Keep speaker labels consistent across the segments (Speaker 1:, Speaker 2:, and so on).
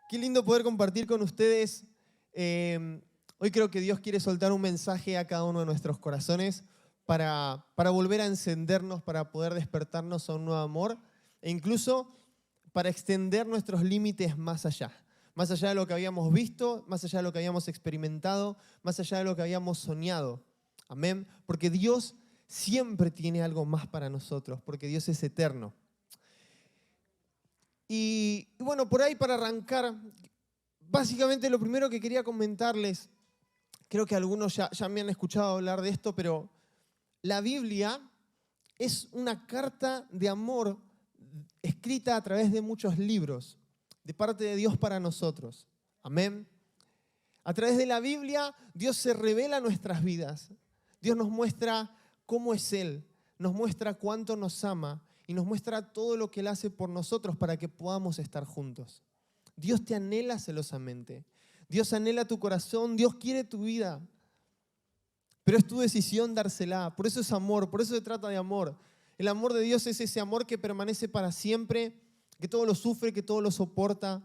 Speaker 1: Qué lindo poder compartir con ustedes. Hoy creo que Dios quiere soltar un mensaje a cada uno de nuestros corazones para volver a encendernos, para poder despertarnos a un nuevo amor e incluso para extender nuestros límites más allá de lo que habíamos visto, más allá de lo que habíamos experimentado, más allá de lo que habíamos soñado. Amén. Porque Dios siempre tiene algo más para nosotros, porque Dios es eterno. Y bueno, por ahí para arrancar, básicamente lo primero que quería comentarles, creo que algunos ya me han escuchado hablar de esto, pero la Biblia es una carta de amor escrita a través de muchos libros, de parte de Dios para nosotros. Amén. A través de la Biblia, Dios se revela a nuestras vidas. Dios nos muestra cómo es Él, nos muestra cuánto nos ama y nos muestra todo lo que Él hace por nosotros para que podamos estar juntos. Dios te anhela celosamente. Dios anhela tu corazón, Dios quiere tu vida. Pero es tu decisión dársela. Por eso es amor, por eso se trata de amor. El amor de Dios es ese amor que permanece para siempre, que todo lo sufre, que todo lo soporta,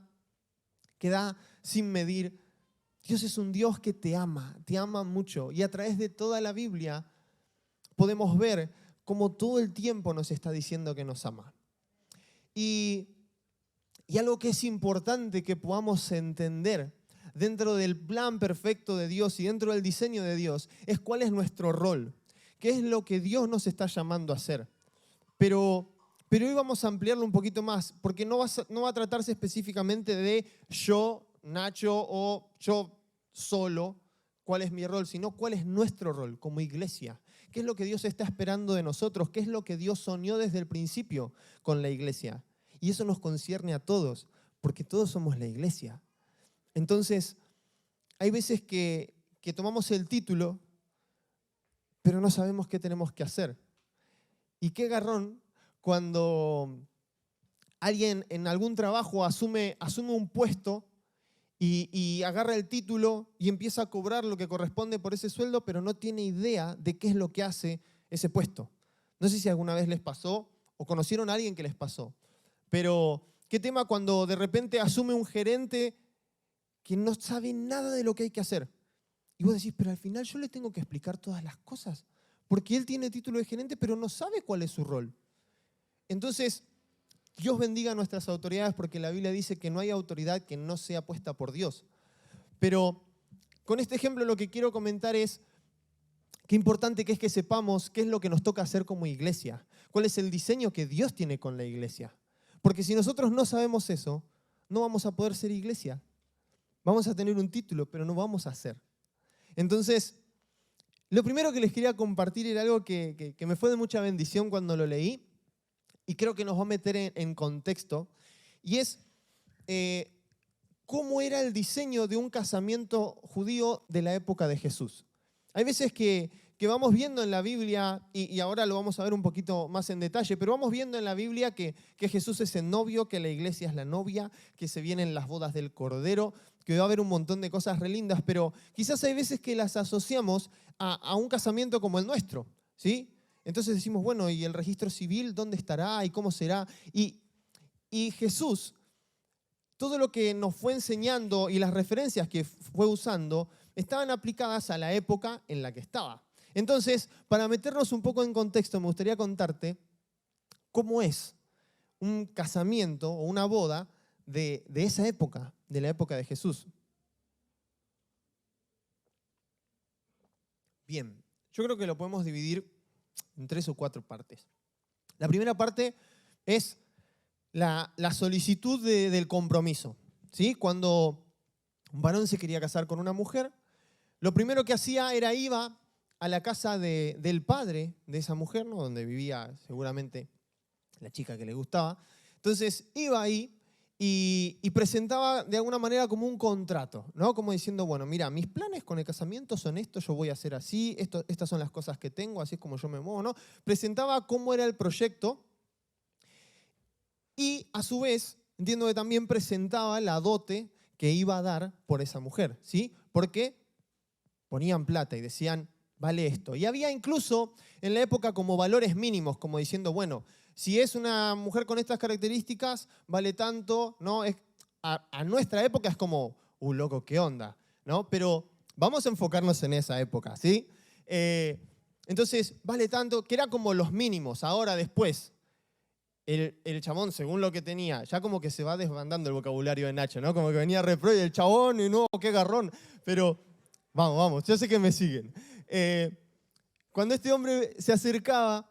Speaker 1: que da sin medir. Dios es un Dios que te ama mucho. Y a través de toda la Biblia podemos ver cómo todo el tiempo nos está diciendo que nos ama. Y algo que es importante que podamos entender dentro del plan perfecto de Dios y dentro del diseño de Dios es cuál es nuestro rol, qué es lo que Dios nos está llamando a hacer. Pero hoy vamos a ampliarlo un poquito más, porque no va a tratarse específicamente de yo, Nacho, o yo solo, cuál es mi rol, sino cuál es nuestro rol como iglesia. ¿Qué es lo que Dios está esperando de nosotros? ¿Qué es lo que Dios soñó desde el principio con la iglesia? Y eso nos concierne a todos, porque todos somos la iglesia. Entonces, hay veces que tomamos el título, pero no sabemos qué tenemos que hacer. Y qué garrón cuando alguien en algún trabajo asume un puesto y agarra el título y empieza a cobrar lo que corresponde por ese sueldo, pero no tiene idea de qué es lo que hace ese puesto. No sé si alguna vez les pasó o conocieron a alguien que les pasó, pero qué tema cuando de repente asume un gerente que no sabe nada de lo que hay que hacer. Y vos decís, pero al final yo le tengo que explicar todas las cosas, porque él tiene título de gerente, pero no sabe cuál es su rol. Entonces, Dios bendiga a nuestras autoridades porque la Biblia dice que no hay autoridad que no sea puesta por Dios. Pero con este ejemplo lo que quiero comentar es qué importante que es que sepamos qué es lo que nos toca hacer como iglesia, cuál es el diseño que Dios tiene con la iglesia. Porque si nosotros no sabemos eso, no vamos a poder ser iglesia. Vamos a tener un título, pero no vamos a ser. Entonces, lo primero que les quería compartir era algo que me fue de mucha bendición cuando lo leí y creo que nos va a meter en contexto, y es cómo era el diseño de un casamiento judío de la época de Jesús. Hay veces que vamos viendo en la Biblia, y ahora lo vamos a ver un poquito más en detalle, pero vamos viendo en la Biblia que Jesús es el novio, que la iglesia es la novia, que se vienen las bodas del Cordero, que va a haber un montón de cosas re lindas, pero quizás hay veces que las asociamos a un casamiento como el nuestro, ¿sí? Entonces decimos, bueno, ¿y el registro civil dónde estará y cómo será? Y Jesús, todo lo que nos fue enseñando y las referencias que fue usando estaban aplicadas a la época en la que estaba. Entonces, para meternos un poco en contexto, me gustaría contarte cómo es un casamiento o una boda de esa época, de la época de Jesús. Bien, yo creo que lo podemos dividir en 3 o 4 partes. La primera parte es la solicitud del compromiso, ¿sí? Cuando un varón se quería casar con una mujer, lo primero que hacía era iba a la casa del padre de esa mujer, ¿no? Donde vivía seguramente la chica que le gustaba. Entonces iba ahí y presentaba de alguna manera como un contrato, ¿no? Como diciendo, bueno, mira, mis planes con el casamiento son estos, yo voy a hacer así, estas son las cosas que tengo, así es como yo me muevo, ¿no? Presentaba cómo era el proyecto y a su vez, entiendo que también presentaba la dote que iba a dar por esa mujer, ¿sí? Porque ponían plata y decían, vale esto. Y había incluso en la época como valores mínimos, como diciendo, bueno, si es una mujer con estas características, vale tanto, ¿no? a nuestra época es como, loco, ¿qué onda? ¿No? Pero vamos a enfocarnos en esa época, ¿sí? Entonces, vale tanto, que era como los mínimos. Ahora, después, el chabón, según lo que tenía, ya como que se va desbandando el vocabulario de Nacho, ¿no? Como que venía repro y el chabón, y no, qué garrón. Pero, vamos, yo sé que me siguen. Cuando este hombre se acercaba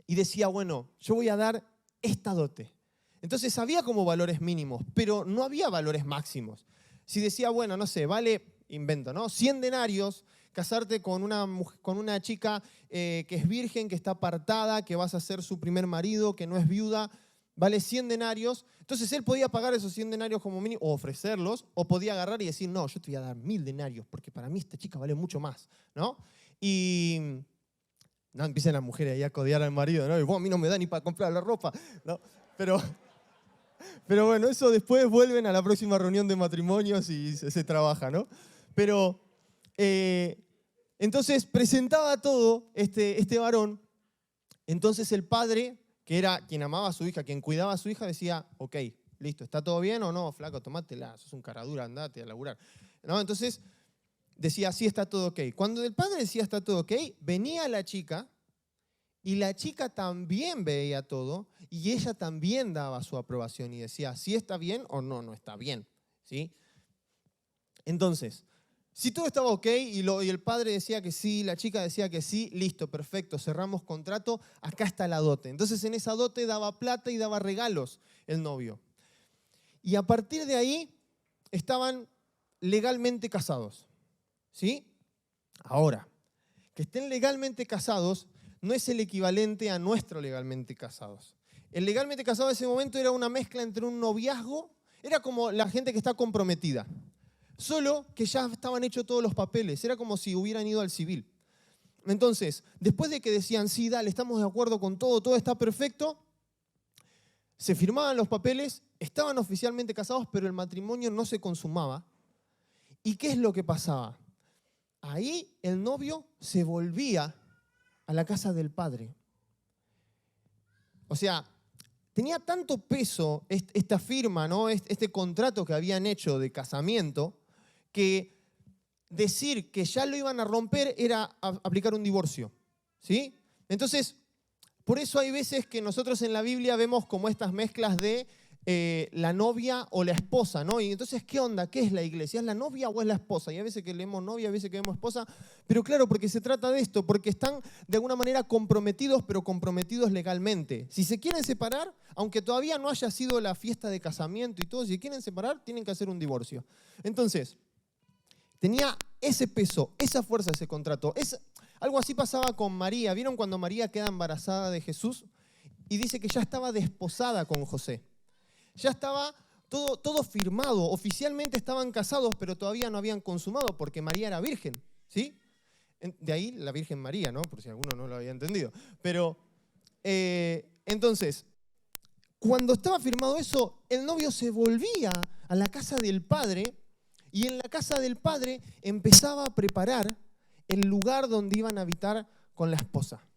Speaker 1: y decía, bueno, yo voy a dar esta dote. Entonces había como valores mínimos, pero no había valores máximos. Si decía, bueno, no sé, vale, invento, ¿no? 100 denarios, casarte con una chica que es virgen, que está apartada, que vas a ser su primer marido, que no es viuda, vale 100 denarios. Entonces él podía pagar esos 100 denarios como mínimo, o ofrecerlos, o podía agarrar y decir, no, yo te voy a dar 1000 denarios, porque para mí esta chica vale mucho más, ¿no? Y no empiezan las mujeres ahí a codear al marido, ¿no? Y a mí no me da ni para comprar la ropa, ¿no? Pero bueno, eso después vuelven a la próxima reunión de matrimonios y se trabaja, ¿no? Pero entonces presentaba todo este varón. Entonces el padre, que era quien amaba a su hija, quien cuidaba a su hija, decía, ok, listo, ¿está todo bien o no? Flaco, tomátela, sos un caradura, andate a laburar, ¿no? Entonces decía, sí, está todo ok. Cuando el padre decía, está todo ok, venía la chica y la chica también veía todo y ella también daba su aprobación y decía, sí está bien o no, no está bien, ¿sí? Entonces, si todo estaba ok y el padre decía que sí, la chica decía que sí, listo, perfecto, cerramos contrato, acá está la dote. Entonces en esa dote daba plata y daba regalos el novio. Y a partir de ahí estaban legalmente casados, ¿sí? Ahora, que estén legalmente casados no es el equivalente a nuestro legalmente casados. El legalmente casado en ese momento era una mezcla entre un noviazgo, era como la gente que está comprometida. Solo que ya estaban hechos todos los papeles, era como si hubieran ido al civil. Entonces, después de que decían, sí, dale, estamos de acuerdo con todo está perfecto, se firmaban los papeles, estaban oficialmente casados, pero el matrimonio no se consumaba. ¿Y qué es lo que pasaba? Ahí el novio se volvía a la casa del padre. O sea, tenía tanto peso esta firma, ¿no? Este contrato que habían hecho de casamiento, que decir que ya lo iban a romper era aplicar un divorcio, ¿sí? Entonces, por eso hay veces que nosotros en la Biblia vemos como estas mezclas de la novia o la esposa, ¿no? Y entonces, ¿qué onda? ¿Qué es la iglesia? ¿Es la novia o es la esposa? Y a veces que leemos novia, a veces que vemos esposa, pero claro, porque se trata de esto, porque están de alguna manera comprometidos, pero comprometidos legalmente. Si se quieren separar, aunque todavía no haya sido la fiesta de casamiento y todo, si quieren separar, tienen que hacer un divorcio. Entonces, tenía ese peso, esa fuerza, ese contrato. Algo así pasaba con María. ¿Vieron cuando María queda embarazada de Jesús? Y dice que ya estaba desposada con José. Ya estaba todo firmado. Oficialmente estaban casados, pero todavía no habían consumado porque María era virgen, ¿sí? De ahí la Virgen María, ¿no? Por si alguno no lo había entendido. Pero, entonces, cuando estaba firmado eso, el novio se volvía a la casa del padre y en la casa del padre empezaba a preparar el lugar donde iban a habitar con la esposa.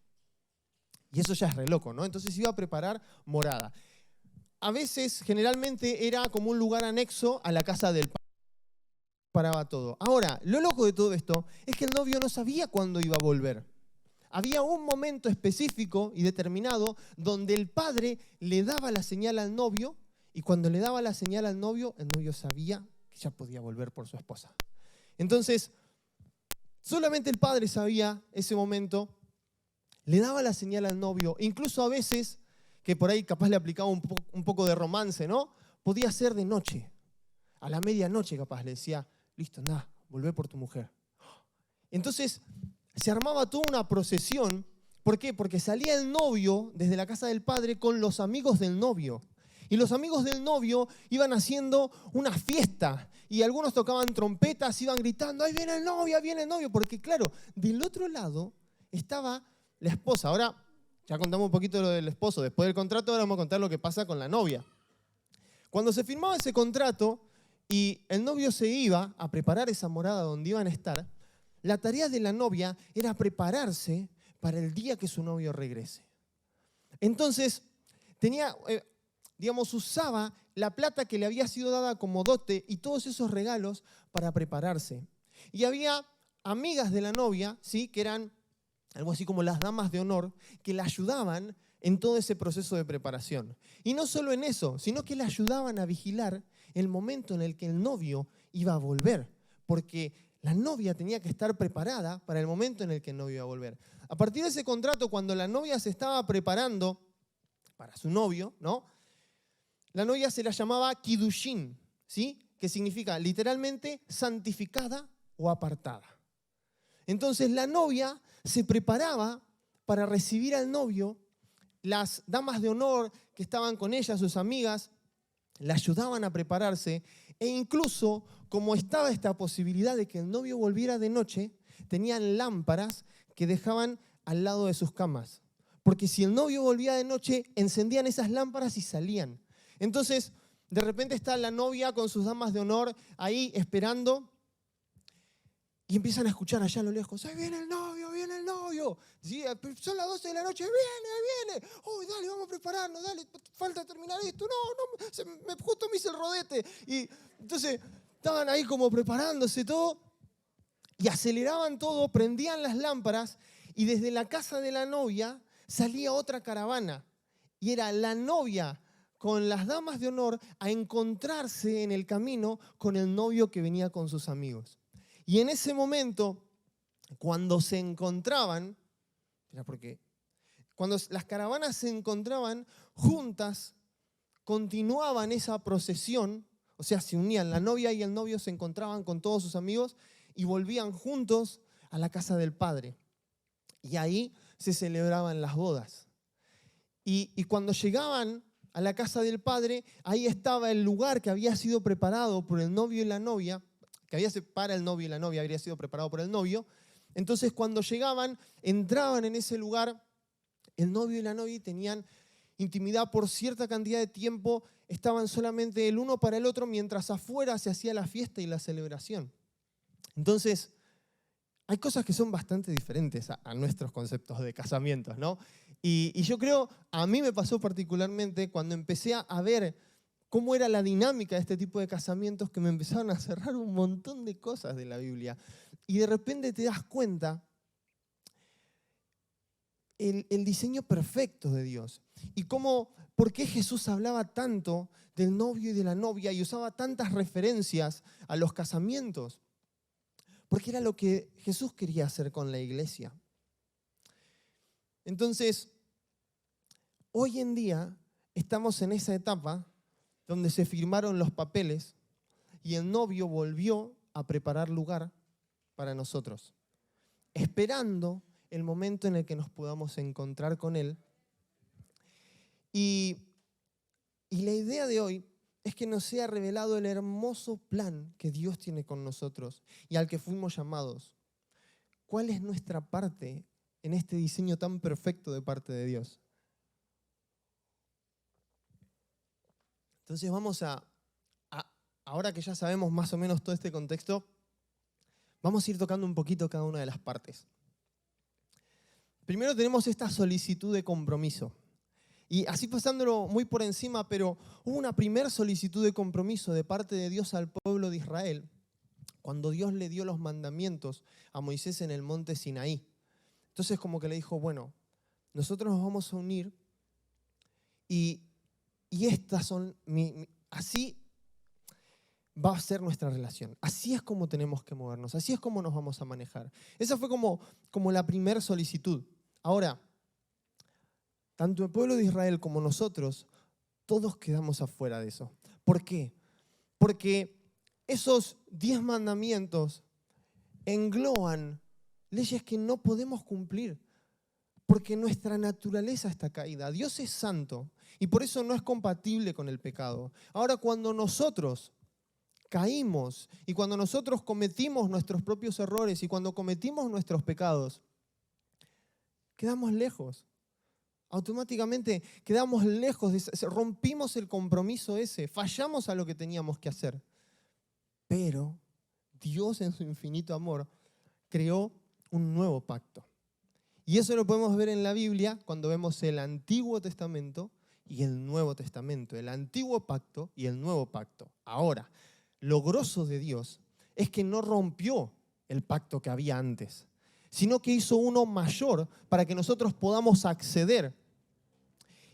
Speaker 1: Y eso ya es re loco, ¿no? Entonces iba a preparar morada. A veces, generalmente, era como un lugar anexo a la casa del padre. Paraba todo. Ahora, lo loco de todo esto es que el novio no sabía cuándo iba a volver. Había un momento específico y determinado donde el padre le daba la señal al novio y cuando le daba la señal al novio, el novio sabía que ya podía volver por su esposa. Entonces, solamente el padre sabía ese momento, le daba la señal al novio, incluso a veces, que por ahí capaz le aplicaba un poco de romance, ¿no? Podía ser de noche, a la medianoche capaz, le decía, listo, anda, volvé por tu mujer. Entonces, se armaba toda una procesión. ¿Por qué? Porque salía el novio desde la casa del padre con los amigos del novio. Y los amigos del novio iban haciendo una fiesta. Y algunos tocaban trompetas, iban gritando, ¡ahí viene el novio, ahí viene el novio! Porque claro, del otro lado estaba la esposa. Ahora, ya contamos un poquito lo del esposo. Después del contrato, ahora vamos a contar lo que pasa con la novia. Cuando se firmaba ese contrato y el novio se iba a preparar esa morada donde iban a estar, la tarea de la novia era prepararse para el día que su novio regrese. Entonces, usaba la plata que le había sido dada como dote y todos esos regalos para prepararse. Y había amigas de la novia, ¿sí?, que eran algo así como las damas de honor, que la ayudaban en todo ese proceso de preparación. Y no solo en eso, sino que le ayudaban a vigilar el momento en el que el novio iba a volver, porque la novia tenía que estar preparada para el momento en el que el novio iba a volver. A partir de ese contrato, cuando la novia se estaba preparando para su novio, ¿no?, la novia se la llamaba Kidushin, ¿sí?, que significa literalmente santificada o apartada. Entonces la novia se preparaba para recibir al novio. Las damas de honor que estaban con ella, sus amigas, la ayudaban a prepararse, e incluso, como estaba esta posibilidad de que el novio volviera de noche, tenían lámparas que dejaban al lado de sus camas. Porque si el novio volvía de noche, encendían esas lámparas y salían. Entonces, de repente está la novia con sus damas de honor ahí esperando, y empiezan a escuchar allá a lo lejos: ¡ay, viene el novio, viene el novio! ¿Sí? Son las 12 de la noche, viene. ¡Uy, dale, vamos a prepararnos, dale, falta terminar esto! No, justo me hice el rodete. Y entonces estaban ahí como preparándose todo, y aceleraban todo, prendían las lámparas, y desde la casa de la novia salía otra caravana. Y era la novia con las damas de honor a encontrarse en el camino con el novio que venía con sus amigos. Y en ese momento, cuando se encontraban, porque cuando las caravanas se encontraban juntas, continuaban esa procesión, o sea, se unían, la novia y el novio se encontraban con todos sus amigos y volvían juntos a la casa del padre. Y ahí se celebraban las bodas. Y cuando llegaban a la casa del padre, ahí estaba el lugar que había sido preparado por el novio y la novia, para el novio y la novia habría sido preparado por el novio. Entonces, cuando llegaban, entraban en ese lugar, el novio y la novia tenían intimidad por cierta cantidad de tiempo, estaban solamente el uno para el otro, mientras afuera se hacía la fiesta y la celebración. Entonces, hay cosas que son bastante diferentes a nuestros conceptos de casamientos, ¿no? Y yo creo, a mí me pasó particularmente cuando empecé a ver cómo era la dinámica de este tipo de casamientos, que me empezaron a cerrar un montón de cosas de la Biblia. Y de repente te das cuenta el diseño perfecto de Dios. Y por qué Jesús hablaba tanto del novio y de la novia y usaba tantas referencias a los casamientos. Porque era lo que Jesús quería hacer con la iglesia. Entonces, hoy en día estamos en esa etapa donde se firmaron los papeles y el novio volvió a preparar lugar para nosotros, esperando el momento en el que nos podamos encontrar con Él. Y la idea de hoy es que nos sea revelado el hermoso plan que Dios tiene con nosotros y al que fuimos llamados. ¿Cuál es nuestra parte en este diseño tan perfecto de parte de Dios? Entonces vamos ahora que ya sabemos más o menos todo este contexto, vamos a ir tocando un poquito cada una de las partes. Primero tenemos esta solicitud de compromiso. Y así pasándolo muy por encima, pero hubo una primera solicitud de compromiso de parte de Dios al pueblo de Israel cuando Dios le dio los mandamientos a Moisés en el monte Sinaí. Entonces como que le dijo, bueno, nosotros nos vamos a unir y estas son, así va a ser nuestra relación. Así es como tenemos que movernos, así es como nos vamos a manejar. Esa fue como la primera solicitud. Ahora, tanto el pueblo de Israel como nosotros, todos quedamos afuera de eso. ¿Por qué? Porque esos 10 mandamientos engloban leyes que no podemos cumplir, porque nuestra naturaleza está caída. Dios es santo y por eso no es compatible con el pecado. Ahora, cuando nosotros caímos y cuando nosotros cometimos nuestros propios errores y cuando cometimos nuestros pecados, quedamos lejos. Automáticamente quedamos lejos, rompimos el compromiso ese, fallamos a lo que teníamos que hacer. Pero Dios en su infinito amor creó un nuevo pacto. Y eso lo podemos ver en la Biblia cuando vemos el Antiguo Testamento y el Nuevo Testamento, el Antiguo Pacto y el Nuevo Pacto. Ahora, lo grosso de Dios es que no rompió el pacto que había antes, sino que hizo uno mayor para que nosotros podamos acceder.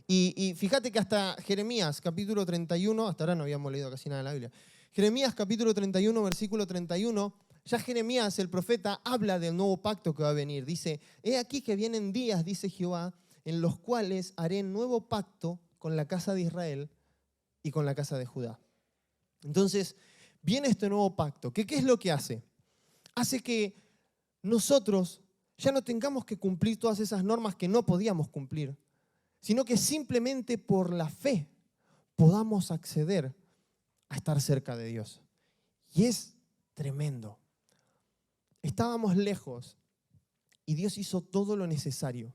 Speaker 1: Y fíjate que hasta Jeremías capítulo 31, hasta ahora no habíamos leído casi nada de la Biblia, Jeremías capítulo 31, versículo 31, ya Jeremías, el profeta, habla del nuevo pacto que va a venir. Dice, he aquí que vienen días, dice Jehová, en los cuales haré nuevo pacto con la casa de Israel y con la casa de Judá. Entonces, viene este nuevo pacto. ¿Qué es lo que hace? Hace que nosotros ya no tengamos que cumplir todas esas normas que no podíamos cumplir, sino que simplemente por la fe podamos acceder a estar cerca de Dios. Y es tremendo. Estábamos lejos y Dios hizo todo lo necesario.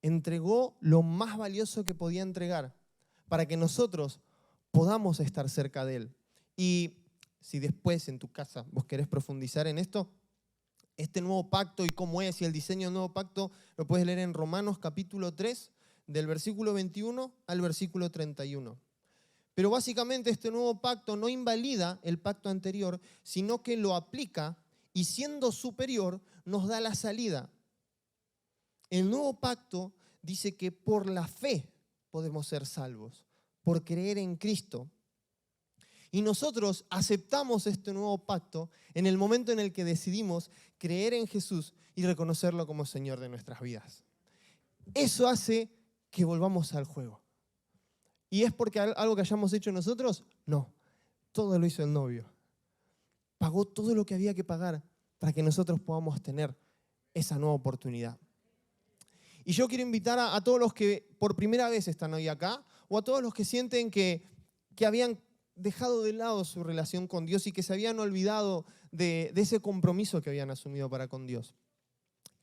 Speaker 1: Entregó lo más valioso que podía entregar para que nosotros podamos estar cerca de Él. Y si después en tu casa vos querés profundizar en esto, este nuevo pacto y cómo es y el diseño del nuevo pacto, lo puedes leer en Romanos capítulo 3, del versículo 21 al versículo 31. Pero básicamente este nuevo pacto no invalida el pacto anterior, sino que lo aplica y siendo superior nos da la salida. El nuevo pacto dice que por la fe podemos ser salvos, por creer en Cristo. Y nosotros aceptamos este nuevo pacto en el momento en el que decidimos creer en Jesús y reconocerlo como Señor de nuestras vidas. Eso hace que volvamos al juego. ¿Y es porque algo que hayamos hecho nosotros? No, todo lo hizo el novio. Pagó todo lo que había que pagar para que nosotros podamos tener esa nueva oportunidad. Y yo quiero invitar a todos los que por primera vez están hoy acá, o a todos los que sienten que habían dejado de lado su relación con Dios y que se habían olvidado de ese compromiso que habían asumido para con Dios.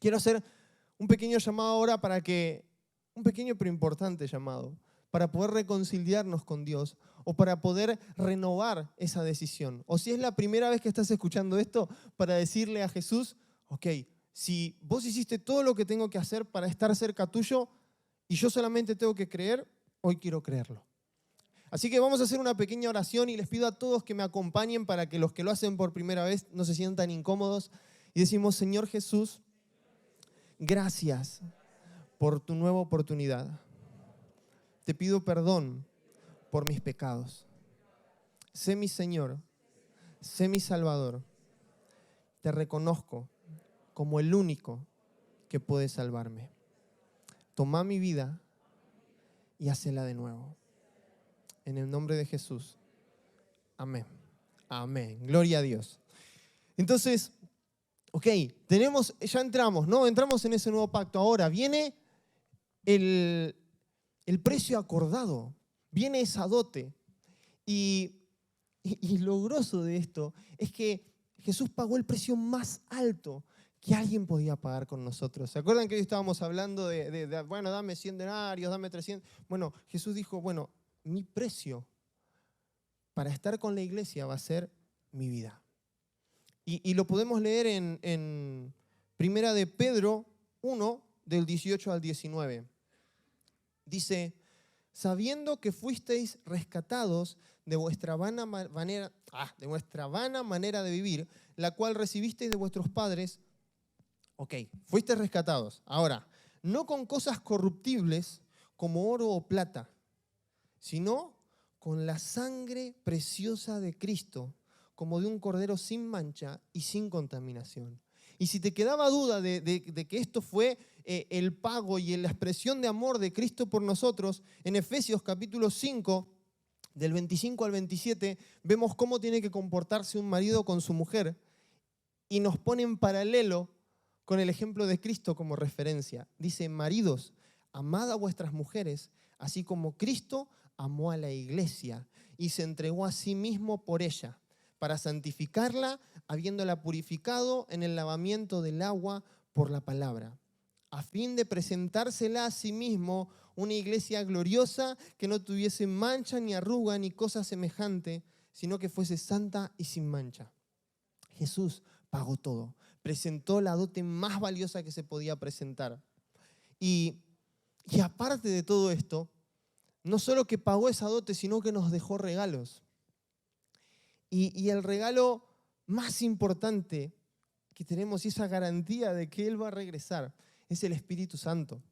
Speaker 1: Quiero hacer un pequeño llamado ahora un pequeño pero importante llamado, para poder reconciliarnos con Dios o para poder renovar esa decisión. O si es la primera vez que estás escuchando esto, para decirle a Jesús, ok, si vos hiciste todo lo que tengo que hacer para estar cerca tuyo y yo solamente tengo que creer, hoy quiero creerlo. Así que vamos a hacer una pequeña oración y les pido a todos que me acompañen para que los que lo hacen por primera vez no se sientan incómodos. Y decimos, Señor Jesús, gracias por tu nueva oportunidad. Te pido perdón por mis pecados. Sé mi Señor, sé mi Salvador. Te reconozco como el único que puede salvarme. Toma mi vida y hacela de nuevo. En el nombre de Jesús. Amén. Amén. Gloria a Dios. Entonces, ok, ya entramos, ¿no? Entramos en ese nuevo pacto. Ahora viene el precio acordado, viene esa dote. Y lo grosso de esto es que Jesús pagó el precio más alto que alguien podía pagar con nosotros. ¿Se acuerdan que hoy estábamos hablando bueno, dame 100 denarios, dame 300? Bueno, Jesús dijo, bueno, mi precio para estar con la iglesia va a ser mi vida. Y lo podemos leer en Primera de Pedro 1, del 18 al 19. Dice, sabiendo que fuisteis rescatados de vuestra vana manera de vivir, la cual recibisteis de vuestros padres. Ok, fuisteis rescatados. Ahora, no con cosas corruptibles como oro o plata, sino con la sangre preciosa de Cristo, como de un cordero sin mancha y sin contaminación. Y si te quedaba duda de que esto fue el pago y la expresión de amor de Cristo por nosotros, en Efesios capítulo 5, del 25 al 27, vemos cómo tiene que comportarse un marido con su mujer y nos pone en paralelo con el ejemplo de Cristo como referencia. Dice, maridos, amad a vuestras mujeres, así como Cristo amó a la iglesia y se entregó a sí mismo por ella, para santificarla, habiéndola purificado en el lavamiento del agua por la palabra, a fin de presentársela a sí mismo una iglesia gloriosa que no tuviese mancha ni arruga ni cosa semejante, sino que fuese santa y sin mancha. Jesús pagó todo, presentó la dote más valiosa que se podía presentar. Y aparte de todo esto, no solo que pagó esa dote, sino que nos dejó regalos. Y el regalo más importante que tenemos y esa garantía de que Él va a regresar es el Espíritu Santo.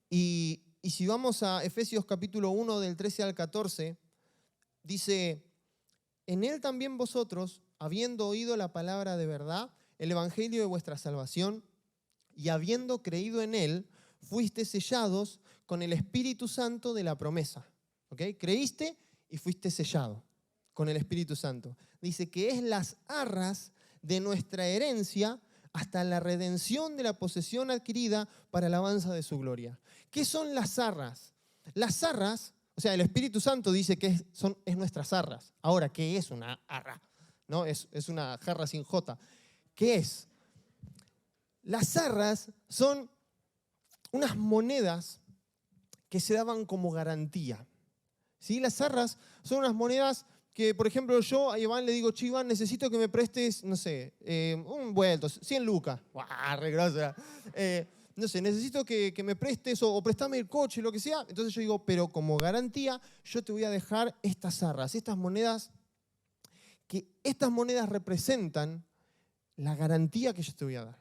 Speaker 1: Y si vamos a Efesios capítulo 1 del 13 al 14, dice, en Él también vosotros, habiendo oído la palabra de verdad, el evangelio de vuestra salvación, y habiendo creído en Él, fuiste sellados con el Espíritu Santo de la promesa. ¿Ok? Creíste y fuiste sellado con el Espíritu Santo. Dice que es las arras de nuestra herencia hasta la redención de la posesión adquirida para alabanza de su gloria. ¿Qué son las arras? Las arras, o sea, el Espíritu Santo dice que es nuestras arras. Ahora, ¿qué es una arra? ¿No? Es una jarra sin J. ¿Qué es? Las arras son unas monedas que se daban como garantía. ¿Sí? Las arras son unas monedas que, por ejemplo, yo a Iván le digo, che, Iván, necesito que me prestes, no sé, un vuelto, 100 lucas. ¡Guau, re grosa! No sé, necesito que me prestes o préstame el coche, lo que sea. Entonces yo digo, pero como garantía, yo te voy a dejar estas arras, estas monedas representan la garantía que yo te voy a dar.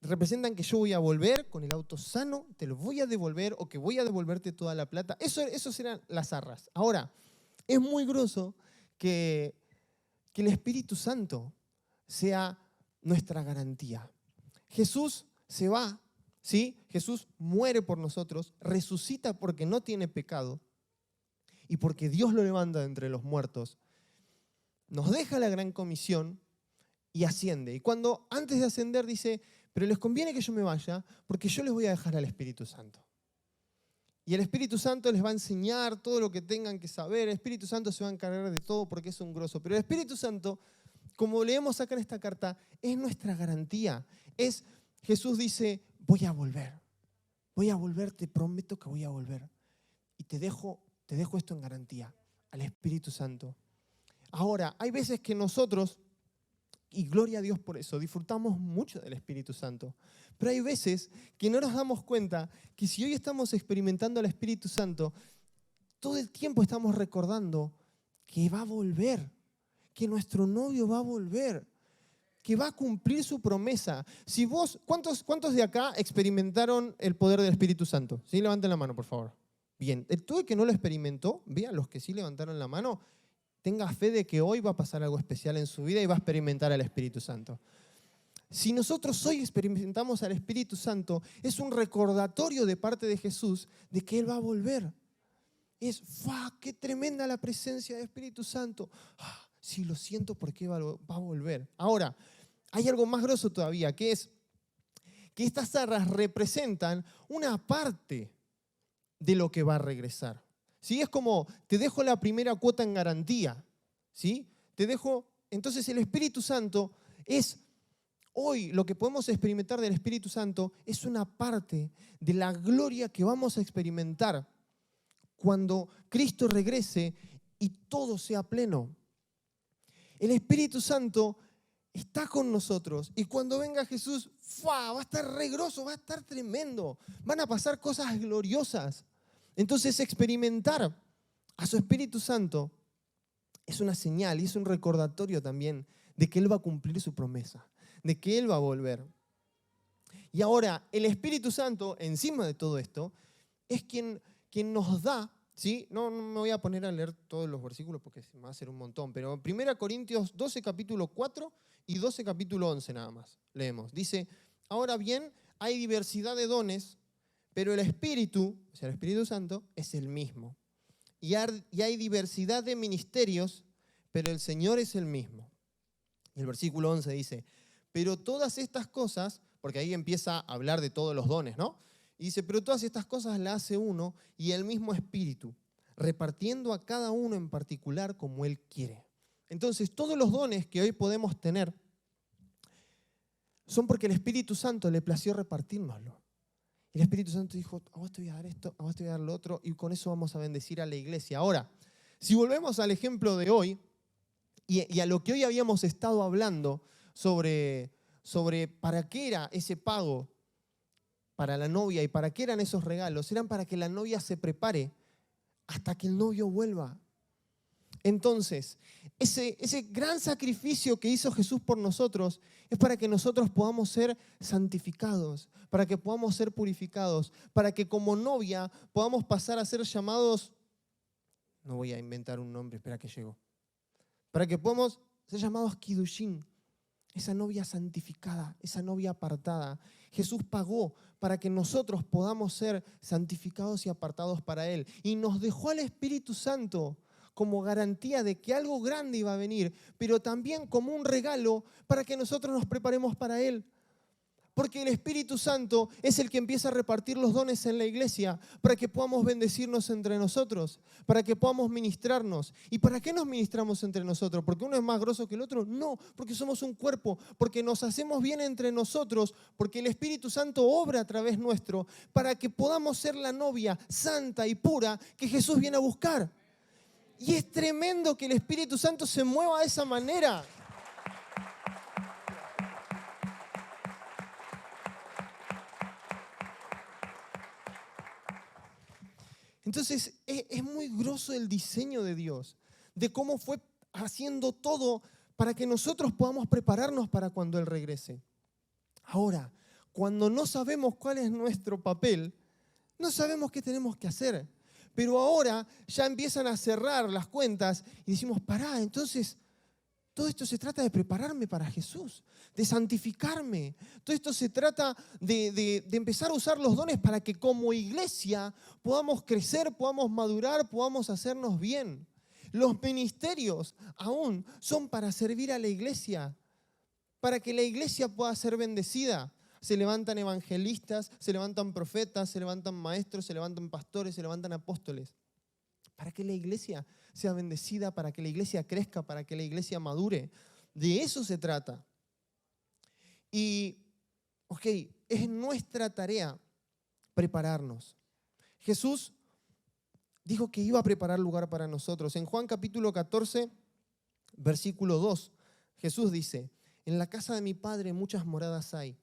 Speaker 1: Representan que yo voy a volver con el auto sano, te lo voy a devolver o que voy a devolverte toda la plata. Eso serán las arras. Ahora, es muy groso que el Espíritu Santo sea nuestra garantía. Jesús se va, ¿sí? Jesús muere por nosotros, resucita porque no tiene pecado y porque Dios lo levanta de entre los muertos. Nos deja la gran comisión y asciende. Y cuando antes de ascender dice, pero les conviene que yo me vaya porque yo les voy a dejar al Espíritu Santo. Y el Espíritu Santo les va a enseñar todo lo que tengan que saber. El Espíritu Santo se va a encargar de todo porque es un grosso. Pero el Espíritu Santo, como leemos acá en esta carta, es nuestra garantía. Jesús dice, voy a volver, te prometo que voy a volver. Y te dejo esto en garantía, al Espíritu Santo. Ahora, hay veces que nosotros, y gloria a Dios por eso, disfrutamos mucho del Espíritu Santo. Pero hay veces que no nos damos cuenta que si hoy estamos experimentando al Espíritu Santo, todo el tiempo estamos recordando que va a volver, que nuestro novio va a volver, que va a cumplir su promesa. Si vos, ¿cuántos de acá experimentaron el poder del Espíritu Santo? ¿Sí? Levanten la mano, por favor. Bien, todo el que no lo experimentó, vean los que sí levantaron la mano, tenga fe de que hoy va a pasar algo especial en su vida y va a experimentar al Espíritu Santo. Si nosotros hoy experimentamos al Espíritu Santo, es un recordatorio de parte de Jesús de que Él va a volver. ¡Qué tremenda la presencia del Espíritu Santo! Sí, lo siento porque va a volver. Ahora, hay algo más grosso todavía, que es que estas arras representan una parte de lo que va a regresar. ¿Sí? Es como, te dejo la primera cuota en garantía. ¿Sí? Entonces el Espíritu Santo es, hoy lo que podemos experimentar del Espíritu Santo es una parte de la gloria que vamos a experimentar cuando Cristo regrese y todo sea pleno. El Espíritu Santo está con nosotros y cuando venga Jesús, va a estar re groso, va a estar tremendo. Van a pasar cosas gloriosas. Entonces experimentar a su Espíritu Santo es una señal y es un recordatorio también de que Él va a cumplir su promesa, de que Él va a volver. Y ahora el Espíritu Santo, encima de todo esto, es quien nos da, ¿sí? No me voy a poner a leer todos los versículos porque me va a hacer un montón, pero 1 Corintios 12, capítulo 4 y 12, capítulo 11 nada más. Leemos. Dice, ahora bien, hay diversidad de dones, pero el Espíritu, o sea, el Espíritu Santo, es el mismo. Y hay diversidad de ministerios, pero el Señor es el mismo. Y el versículo 11 dice, pero todas estas cosas, porque ahí empieza a hablar de todos los dones, ¿no? Y dice, pero todas estas cosas las hace uno y el mismo Espíritu, repartiendo a cada uno en particular como Él quiere. Entonces, todos los dones que hoy podemos tener son porque el Espíritu Santo le plació repartírnoslo. El Espíritu Santo dijo, a vos te voy a dar esto, a vos te voy a dar lo otro, y con eso vamos a bendecir a la iglesia. Ahora, si volvemos al ejemplo de hoy y a lo que hoy habíamos estado hablando sobre para qué era ese pago para la novia y para qué eran esos regalos, eran para que la novia se prepare hasta que el novio vuelva. Entonces, ese gran sacrificio que hizo Jesús por nosotros es para que nosotros podamos ser santificados, para que podamos ser purificados, para que como novia podamos pasar a ser llamados, no voy a inventar un nombre, espera que llego, para que podamos ser llamados Kidushin, esa novia santificada, esa novia apartada. Jesús pagó para que nosotros podamos ser santificados y apartados para Él. Y nos dejó al Espíritu Santo como garantía de que algo grande iba a venir, pero también como un regalo para que nosotros nos preparemos para Él. Porque el Espíritu Santo es el que empieza a repartir los dones en la iglesia para que podamos bendecirnos entre nosotros, para que podamos ministrarnos. ¿Y para qué nos ministramos entre nosotros? ¿Porque uno es más grosso que el otro? No, porque somos un cuerpo, porque nos hacemos bien entre nosotros, porque el Espíritu Santo obra a través nuestro para que podamos ser la novia santa y pura que Jesús viene a buscar. Y es tremendo que el Espíritu Santo se mueva de esa manera. Entonces, es muy grosso el diseño de Dios, de cómo fue haciendo todo para que nosotros podamos prepararnos para cuando Él regrese. Ahora, cuando no sabemos cuál es nuestro papel, no sabemos qué tenemos que hacer. Pero ahora ya empiezan a cerrar las cuentas y decimos, pará, entonces todo esto se trata de prepararme para Jesús, de santificarme. Todo esto se trata de empezar a usar los dones para que como iglesia podamos crecer, podamos madurar, podamos hacernos bien. Los ministerios aún son para servir a la iglesia, para que la iglesia pueda ser bendecida. Se levantan evangelistas, se levantan profetas, se levantan maestros, se levantan pastores, se levantan apóstoles. Para que la iglesia sea bendecida, para que la iglesia crezca, para que la iglesia madure. De eso se trata. Y, es nuestra tarea prepararnos. Jesús dijo que iba a preparar lugar para nosotros. En Juan capítulo 14, versículo 2, Jesús dice, en la casa de mi Padre muchas moradas hay.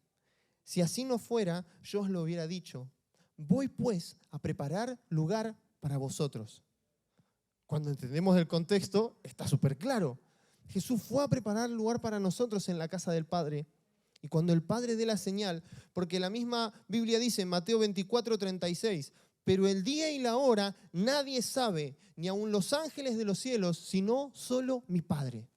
Speaker 1: Si así no fuera, yo os lo hubiera dicho. Voy pues a preparar lugar para vosotros. Cuando entendemos el contexto, está súper claro. Jesús fue a preparar lugar para nosotros en la casa del Padre. Y cuando el Padre dé la señal, porque la misma Biblia dice en Mateo 24:36, pero el día y la hora nadie sabe, ni aun los ángeles de los cielos, sino solo mi Padre.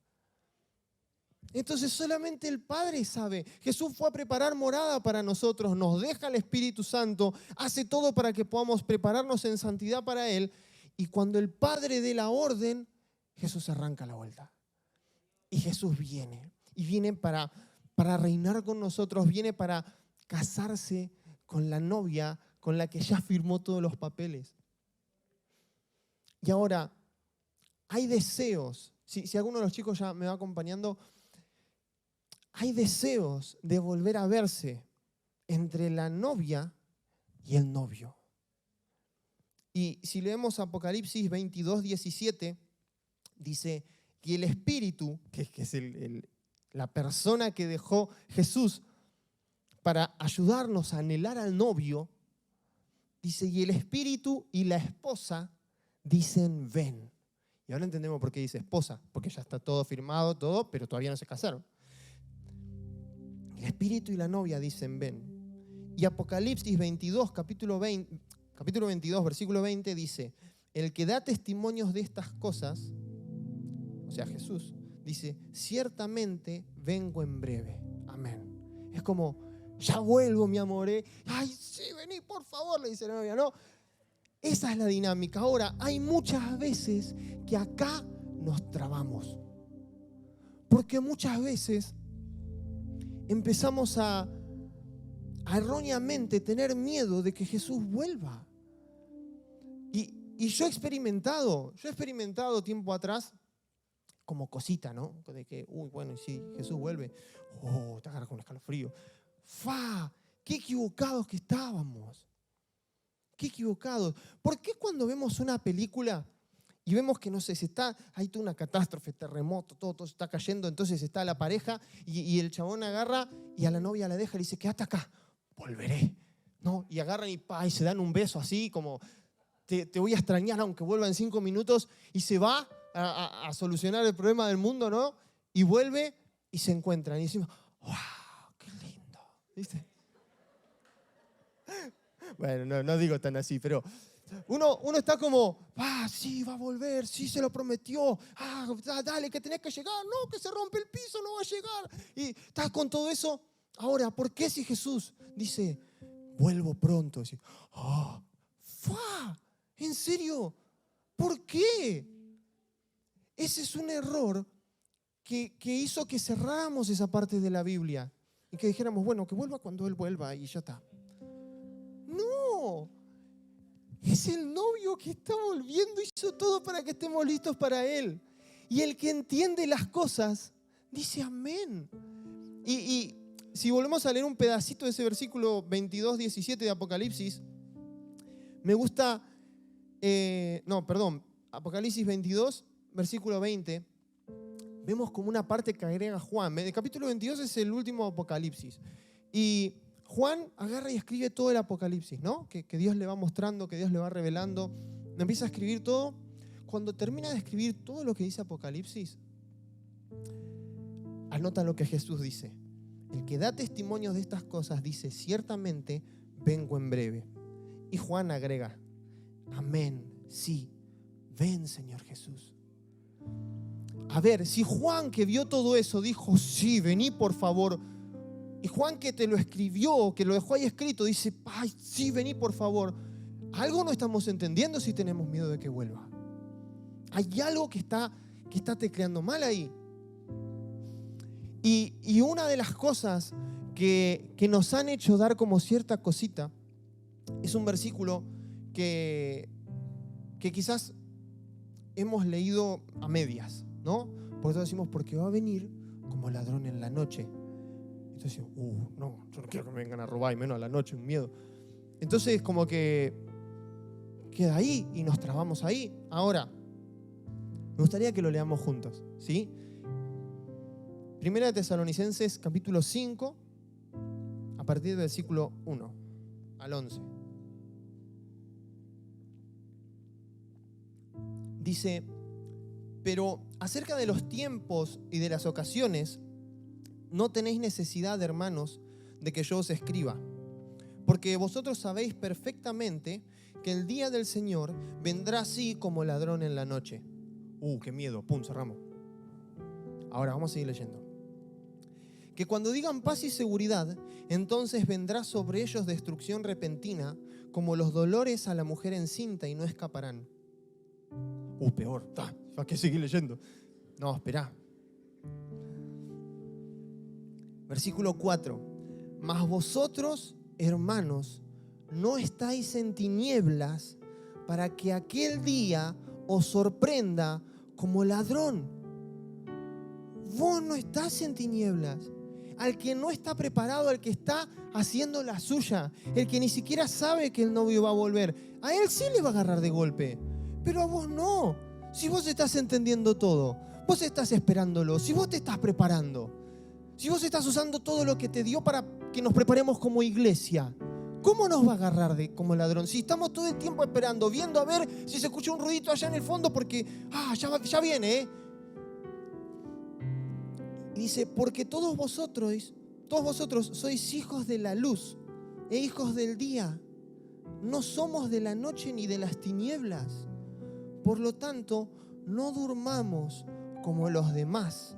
Speaker 1: Entonces solamente el Padre sabe. Jesús fue a preparar morada para nosotros, nos deja el Espíritu Santo, hace todo para que podamos prepararnos en santidad para Él. Y cuando el Padre dé la orden, Jesús arranca la vuelta. Y Jesús viene. Y viene para reinar con nosotros, viene para casarse con la novia con la que ya firmó todos los papeles. Y ahora, hay deseos. Si alguno de los chicos ya me va acompañando, hay deseos de volver a verse entre la novia y el novio. Y si leemos Apocalipsis 22:17, dice que el Espíritu, que es la persona que dejó Jesús para ayudarnos a anhelar al novio, dice, y el Espíritu y la esposa dicen, ven. Y ahora entendemos por qué dice esposa, porque ya está todo firmado, todo, pero todavía no se casaron. El Espíritu y la novia dicen, ven. Y Apocalipsis 22, capítulo 22, versículo 20 dice, el que da testimonios de estas cosas, o sea Jesús, dice, ciertamente vengo en breve. Amén. Es como, ya vuelvo, mi amor. Ay, sí, vení, por favor, le dice la novia. No, esa es la dinámica. Ahora, hay muchas veces que acá nos trabamos. Porque muchas veces empezamos a erróneamente tener miedo de que Jesús vuelva. Y yo he experimentado tiempo atrás como cosita, ¿no? De que, bueno, y si Jesús vuelve, te agarras con un escalofrío. ¡Qué equivocados que estábamos! ¡Qué equivocados! ¿Por qué cuando vemos una película y vemos que, no sé, hay toda una catástrofe, terremoto, todo está cayendo, entonces está la pareja y el chabón agarra y a la novia la deja y le dice, quédate acá, volveré, ¿no? Y agarran y se dan un beso así como, te voy a extrañar aunque vuelva en 5 minutos, y se va a solucionar el problema del mundo, ¿no? Y vuelve y se encuentran. Y decimos, ¡wow! ¡Qué lindo! ¿Viste? Bueno, no digo tan así, pero uno está como, sí, va a volver, sí, se lo prometió, dale, que tenés que llegar, no, que se rompe el piso, no va a llegar. Y estás con todo eso. Ahora, ¿por qué si Jesús dice, vuelvo pronto? Dice, ¿en serio? ¿Por qué? Ese es un error que hizo que cerráramos esa parte de la Biblia y que dijéramos, bueno, que vuelva cuando Él vuelva y ya está. No, es el novio que está volviendo y hizo todo para que estemos listos para Él. Y el que entiende las cosas dice amén. Y si volvemos a leer un pedacito de ese versículo 22, 17 de Apocalipsis, me gusta, Apocalipsis 22, versículo 20, vemos como una parte que agrega Juan. El capítulo 22 es el último Apocalipsis. Y Juan agarra y escribe todo el Apocalipsis, ¿no? Que Dios le va mostrando, que Dios le va revelando. Empieza a escribir todo. Cuando termina de escribir todo lo que dice Apocalipsis, anota lo que Jesús dice. El que da testimonios de estas cosas dice, ciertamente vengo en breve. Y Juan agrega, amén, sí, ven Señor Jesús. A ver, si Juan que vio todo eso dijo, sí, vení por favor, y Juan que te lo escribió, que lo dejó ahí escrito, dice, ay, sí, vení por favor, algo no estamos entendiendo si tenemos miedo de que vuelva. Hay algo que está tecleando mal ahí. Y una de las cosas que nos han hecho dar como cierta cosita es un versículo que quizás hemos leído a medias, ¿no? Por eso decimos, porque va a venir como ladrón en la noche. Entonces decimos, no, yo no quiero que me vengan a robar, y menos a la noche, un miedo. Entonces como que queda ahí y nos trabamos ahí. Ahora, me gustaría que lo leamos juntos, ¿sí? Primera de Tesalonicenses, capítulo 5, a partir del versículo 1 al 11. Dice, pero acerca de los tiempos y de las ocasiones, no tenéis necesidad, hermanos, de que yo os escriba, porque vosotros sabéis perfectamente que el día del Señor vendrá así como ladrón en la noche. Qué miedo, cerramos. Ahora vamos a seguir leyendo. Que cuando digan paz y seguridad, entonces vendrá sobre ellos destrucción repentina, como los dolores a la mujer encinta, y no escaparán. Peor, ¿para qué seguir leyendo? No, esperá. Versículo 4. Mas vosotros, hermanos, no estáis en tinieblas para que aquel día os sorprenda como ladrón. Vos no estás en tinieblas. Al que no está preparado, al que está haciendo la suya, el que ni siquiera sabe que el novio va a volver, a él sí le va a agarrar de golpe, pero a vos no. Si vos estás entendiendo todo, vos estás esperándolo, si vos te estás preparando, si vos estás usando todo lo que te dio para que nos preparemos como iglesia, ¿cómo nos va a agarrar como ladrón? Si estamos todo el tiempo esperando, viendo a ver si se escucha un ruidito allá en el fondo porque ya viene, ¿eh? Y dice, porque todos vosotros sois hijos de la luz e hijos del día. No somos de la noche ni de las tinieblas. Por lo tanto, no durmamos como los demás,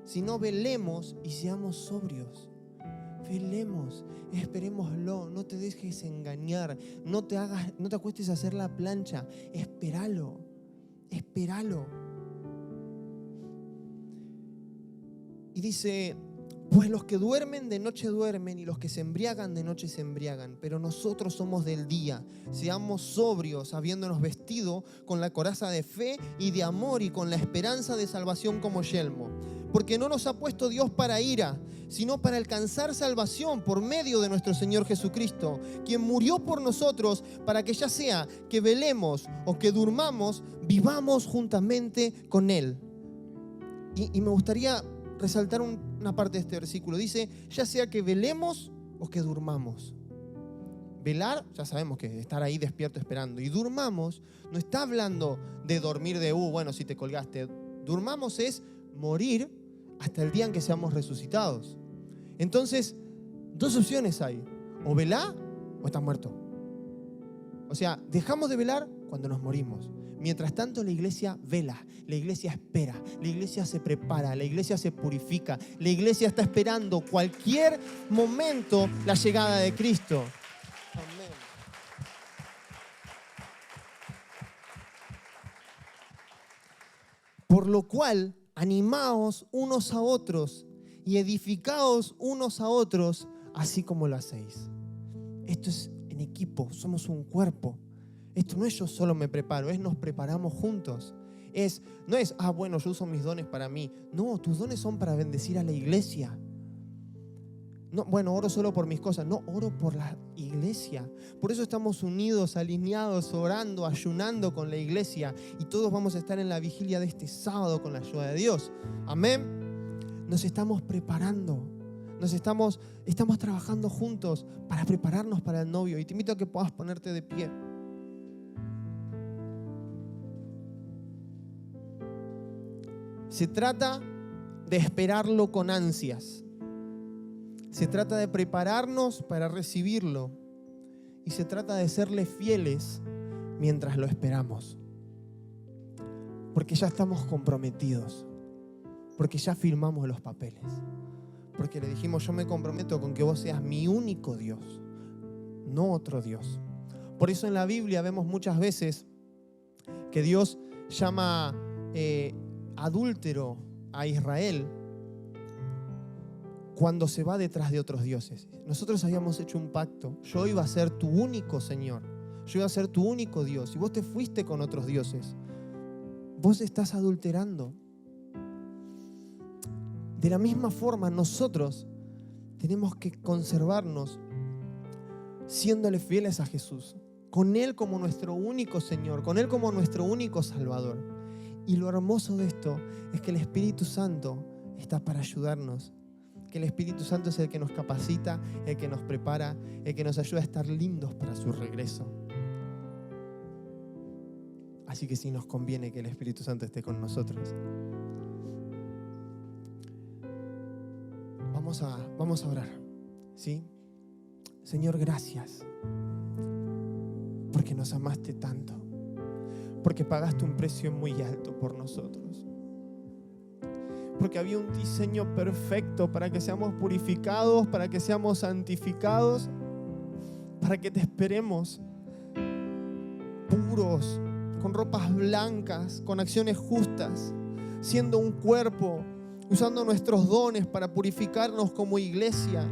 Speaker 1: sino velemos y seamos sobrios. Velemos, esperémoslo, no te dejes engañar, no te acuestes a hacer la plancha, espéralo. Y dice, pues los que duermen de noche duermen y los que se embriagan de noche se embriagan, pero nosotros somos del día. Seamos sobrios, habiéndonos vestido con la coraza de fe y de amor y con la esperanza de salvación como yelmo. Porque no nos ha puesto Dios para ira, sino para alcanzar salvación por medio de nuestro Señor Jesucristo, quien murió por nosotros para que ya sea que velemos o que durmamos, vivamos juntamente con Él. Y me gustaría resaltar una parte de este versículo. Dice, ya sea que velemos o que durmamos. Velar, ya sabemos que es estar ahí despierto esperando. Y durmamos, no está hablando de dormir de, bueno, si te colgaste. Durmamos es morir hasta el día en que seamos resucitados. Entonces, dos opciones hay. O velá o estás muerto. O sea, dejamos de velar cuando nos morimos. Mientras tanto, la iglesia vela, la iglesia espera, la iglesia se prepara, la iglesia se purifica, la iglesia está esperando cualquier momento la llegada de Cristo. Amén. Por lo cual, animaos unos a otros y edificaos unos a otros, así como lo hacéis. Esto es en equipo, somos un cuerpo. Esto no es yo solo me preparo, es nos preparamos juntos. No es, bueno, yo uso mis dones para mí. No, tus dones son para bendecir a la iglesia. No, bueno, oro solo por mis cosas. No, oro por la iglesia. Por eso estamos unidos, alineados, orando, ayunando con la iglesia. Y todos vamos a estar en la vigilia de este sábado con la ayuda de Dios. Amén. Nos estamos preparando. Estamos trabajando juntos para prepararnos para el novio. Y te invito a que puedas ponerte de pie. Se trata de esperarlo con ansias. Se trata de prepararnos para recibirlo. Y se trata de serle fieles mientras lo esperamos. Porque ya estamos comprometidos. Porque ya firmamos los papeles. Porque le dijimos, yo me comprometo con que vos seas mi único Dios, no otro Dios. Por eso en la Biblia vemos muchas veces que Dios llama adúltero a Israel cuando se va detrás de otros dioses. Nosotros habíamos hecho un pacto. Yo iba a ser tu único Señor. Yo iba a ser tu único Dios. Y vos te fuiste con otros dioses. Vos estás adulterando. De la misma forma, nosotros tenemos que conservarnos siéndole fieles a Jesús. Con Él como nuestro único Señor. Con Él como nuestro único Salvador. Y lo hermoso de esto es que el Espíritu Santo está para ayudarnos. Que el Espíritu Santo es el que nos capacita, el que nos prepara, el que nos ayuda a estar lindos para su regreso. Así que sí nos conviene que el Espíritu Santo esté con nosotros. Vamos a orar, ¿sí? Señor, gracias porque nos amaste tanto, porque pagaste un precio muy alto por nosotros. Porque había un diseño perfecto para que seamos purificados, para que seamos santificados, para que te esperemos puros, con ropas blancas, con acciones justas, siendo un cuerpo, usando nuestros dones para purificarnos como iglesia.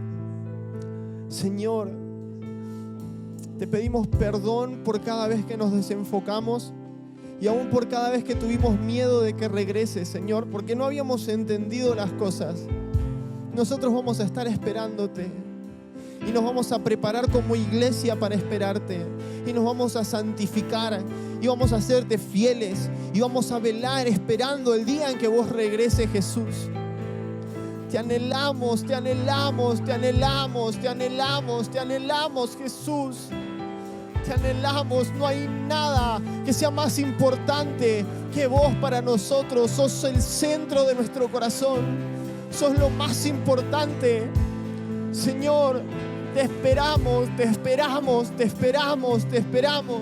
Speaker 1: Señor, te pedimos perdón por cada vez que nos desenfocamos. Y aún por cada vez que tuvimos miedo de que regreses, Señor, porque no habíamos entendido las cosas. Nosotros vamos a estar esperándote y nos vamos a preparar como iglesia para esperarte y nos vamos a santificar y vamos a hacerte fieles y vamos a velar esperando el día en que vos regreses, Jesús. Te anhelamos, te anhelamos, te anhelamos, te anhelamos, te anhelamos, Jesús. Te anhelamos, no hay nada que sea más importante que vos para nosotros. Sos el centro de nuestro corazón, sos lo más importante. Señor, te esperamos, te esperamos, te esperamos, te esperamos.